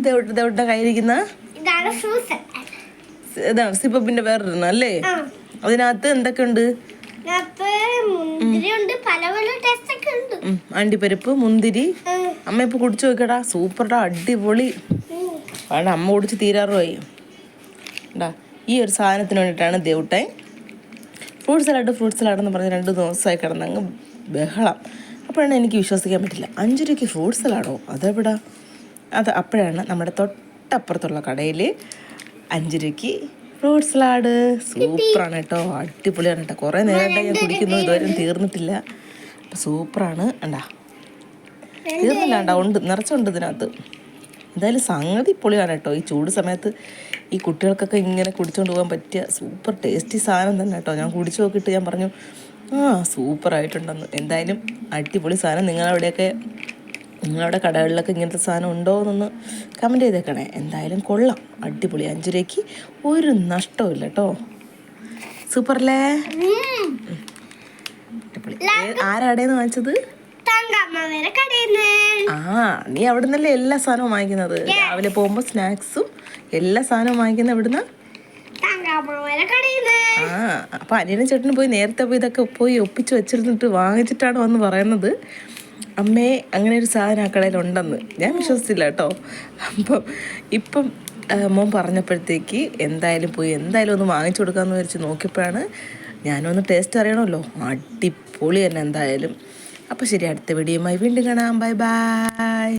ദേവട്ട കയ്യിരിക്കുന്ന ഇതാണ് സിപ്പപ്പിന്റെ വേറൊരെണ്ണം അല്ലേ? അതിനകത്ത് എന്തൊക്കെയുണ്ട്? അണ്ടിപ്പരിപ്പ്, മുന്തിരി. അമ്മ ഇപ്പൊ കുടിച്ചു നോക്കടാ, സൂപ്പർടാ, അടിപൊളി. വേണ്ട, അമ്മ കുടിച്ച് തീരാറുമായി. ഈ ഒരു സാധനത്തിന് വേണ്ടിയിട്ടാണ് ദേവട്ടെ ഫ്രൂട്ട് സലാഡ് എന്ന് പറഞ്ഞ് 2 ദിവസമായി കിടന്നങ്ങ് ബഹളം. അപ്പോഴാണ് എനിക്ക് വിശ്വസിക്കാൻ പറ്റില്ല, 5 രൂപയ്ക്ക് ഫ്രൂട്ട് സലാഡോ? അതെവിടാ? അപ്പോഴാണ് നമ്മുടെ തൊട്ടപ്പുറത്തുള്ള കടയിൽ 5 രൂപയ്ക്ക് ഫ്രൂട്ട് സലാഡ്. സൂപ്പറാണ് കേട്ടോ, അടിപൊളിയാണ് കേട്ടോ. കുറേ നേരമായിട്ട് ഞാൻ കുടിക്കുന്നു, ഇതുവരെ തീർന്നിട്ടില്ല. സൂപ്പറാണ്. തീർന്നില്ല, ഉണ്ട്, നിറച്ചുണ്ട് ഇതിനകത്ത്. എന്തായാലും സംഗതി പൊളിയാണ് കേട്ടോ. ഈ ചൂട് സമയത്ത് ഈ കുട്ടികൾക്കൊക്കെ ഇങ്ങനെ കുടിച്ചുകൊണ്ട് പോകാൻ പറ്റിയ സൂപ്പർ ടേസ്റ്റി സാധനം തന്നെ കേട്ടോ. ഞാൻ കുടിച്ചു നോക്കിയിട്ട് ഞാൻ പറഞ്ഞു സൂപ്പറായിട്ടുണ്ടെന്ന്. എന്തായാലും അടിപൊളി സാധനം. നിങ്ങളുടെ കടകളിലൊക്കെ ഇങ്ങനത്തെ സാധനം ഉണ്ടോ എന്നൊന്ന് കമൻറ്റ് ചെയ്തേക്കണേ. എന്തായാലും കൊള്ളാം, അടിപൊളി. 5 രൂപയ്ക്ക് ഒരു നഷ്ടമില്ല കേട്ടോ. സൂപ്പറല്ലേ? അടിപൊളി. ആരാടേന്ന് വാങ്ങിച്ചത്? നീ അവിടെ നിന്നല്ലേ എല്ലാ സാധനവും വാങ്ങിക്കുന്നത്? രാവിലെ പോകുമ്പോ സ്നാക്സും എല്ലാ സാധനവും വാങ്ങിക്കുന്ന എവിടുന്ന? അപ്പൊ അനിയനും ചേട്ടനും നേരത്തെ ഇതൊക്കെ ഒപ്പിച്ച് വെച്ചിരുന്നിട്ട് വാങ്ങിച്ചിട്ടാണ് വന്ന് പറയുന്നത്, അമ്മേ അങ്ങനെ ഒരു സാധനം ആ കടയിൽ ഉണ്ടെന്ന്. ഞാൻ വിശ്വസിച്ചില്ല കേട്ടോ. ഇപ്പം മോൻ പറഞ്ഞപ്പോഴത്തേക്ക് എന്തായാലും ഒന്ന് വാങ്ങിച്ചു കൊടുക്കാമെന്ന് വിചാരിച്ച് നോക്കിയപ്പോഴാണ് ഞാനൊന്ന് ടേസ്റ്റ് അറിയണമല്ലോ. അടിപൊളി തന്നെ എന്തായാലും. അപ്പോൾ ശരി, അടുത്ത വീഡിയോയുമായി വീണ്ടും കാണാം. Bye bye.